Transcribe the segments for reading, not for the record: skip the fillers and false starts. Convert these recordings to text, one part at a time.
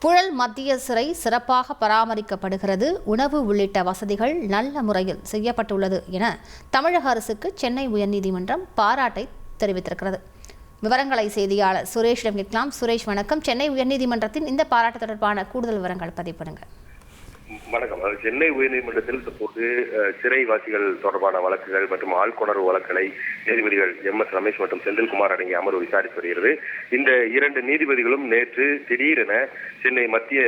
புழல் மத்திய சிறை சிறப்பாக பராமரிக்கப்படுகிறது. உணவு உள்ளிட்ட வசதிகள் நல்ல முறையில் செய்யப்பட்டுள்ளது என தமிழக அரசுக்கு சென்னை உயர்நீதிமன்றம் பாராட்டை தெரிவித்திருக்கிறது. விவரங்களை செய்தியாளர் சுரேஷிடம் கேட்கலாம். சுரேஷ், வணக்கம். சென்னை உயர்நீதிமன்றத்தின் இந்த பாராட்டு தொடர்பான கூடுதல் விவரங்கள் பதிவு பண்ணுங்க. வணக்கம். சென்னை உயர்நீதிமன்றத்தில் தற்போது சிறைவாசிகள் தொடர்பான வழக்குகள் மற்றும் ஆள்கொணர்வு வழக்குகளை நீதிபதிகள் MS ரமேஷ் மற்றும் செந்தில்குமார் அடங்கிய அமர்வு விசாரித்து வருகிறது. இந்த இரண்டு நீதிபதிகளும் நேற்று திடீரென சென்னை மத்திய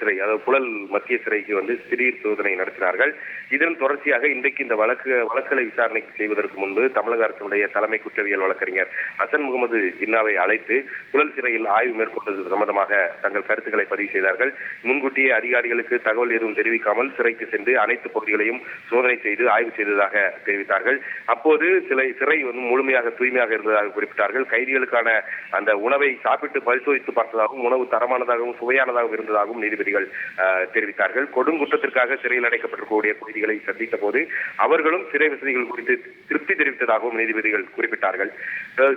சிறை, அதாவது புழல் மத்திய சிறைக்கு திடீர் சோதனை நடத்தினார்கள். இதன் தொடர்ச்சியாக இன்றைக்கு இந்த வழக்குகளை விசாரணை செய்வதற்கு முன்பு தமிழக அரசுடைய தலைமை குற்றவியல் வழக்கறிஞர் ஹசன் முகமது ஜின்னாவை அழைத்து புழல் சிறையில் ஆய்வு மேற்கொண்டது சம்பந்தமாக தங்கள் கருத்துக்களை பதிவு செய்தார்கள். முன்கூட்டியே அதிகாரிகளுக்கு தகவல் எதுவும் தெரிவிக்காமல் சிறைக்கு சென்று அனைத்து பகுதிகளையும் சோதனை செய்து ஆய்வு செய்ததாக தெரிவித்தார்கள். அப்போது சிறை முழுமையாக தூய்மையாக இருந்ததாக குறிப்பிட்டார்கள். கைதிகளுக்கான அந்த உணவை சாப்பிட்டு பரிசோதித்து பார்த்ததாகவும் உணவு தரமானதாகவும் சுவையானதாகவும் இருந்ததாகவும் நீதிபதிகள் தெரிவித்தார்கள். கொடுங்குற்றத்திற்காக சிறையில் அடைக்கப்பட்டிருக்கக்கூடிய கைதிகளை சந்தித்த போது அவர்களும் சிறை வசதிகள் குறித்து திருப்தி தெரிவித்ததாகவும் நீதிபதிகள் குறிப்பிட்டார்கள்.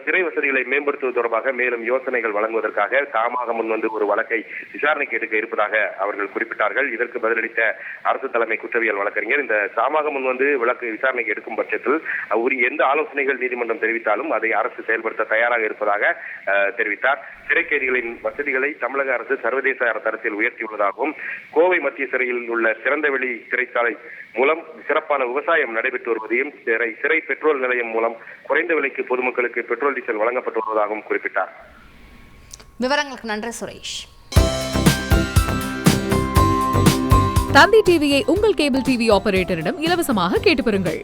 சிறை வசதிகளை மேம்படுத்துவது தொடர்பாக மேலும் யோசனைகள் வழங்குவதற்காக தாமாக முன்வந்து ஒரு வழக்கை விசாரணைக்கு எடுக்க இருப்பதாக அவர்கள் குறிப்பிட்டார்கள். இதற்கு பதிலளித்த அரசு தலைமை குற்றவியல் வழக்கறிஞர், இந்த தாமாக முன்வந்து வழக்கு விசாரணைக்கு எடுக்கும் பட்சத்தில் உரிய எந்த ஆலோசனைகள் நீதிமன்றம் தெரிவித்தாலும் அதை அரசு செயல்படுத்த தயாராக இருப்பதாக தெரிவித்தார். சிறை கைதிகளின் வசதிகளை தமிழக அரசு சர்வதேச தரத்தில் உயர்த்தியுள்ளதாகவும் கோவை மத்திய சிறையில் உள்ள திறந்தவெளி சிறைச்சாலை மூலம் சிறப்பான விவசாயம் நடைபெற்று வருவதையும் சிறை பெட்ரோல் நிலையம் மூலம் குறைந்த விலைக்கு பொதுமக்களுக்கு பெட்ரோல் டீசல் வழங்கப்பட்டு வருவதாகவும் குறிப்பிட்டார். விவரங்களுக்கு நன்றி சுரேஷ். தந்தி டிவியை உங்கள் கேபிள் டிவி ஆபரேட்டரிடம் இலவசமாக கேட்டு பெறுங்கள்.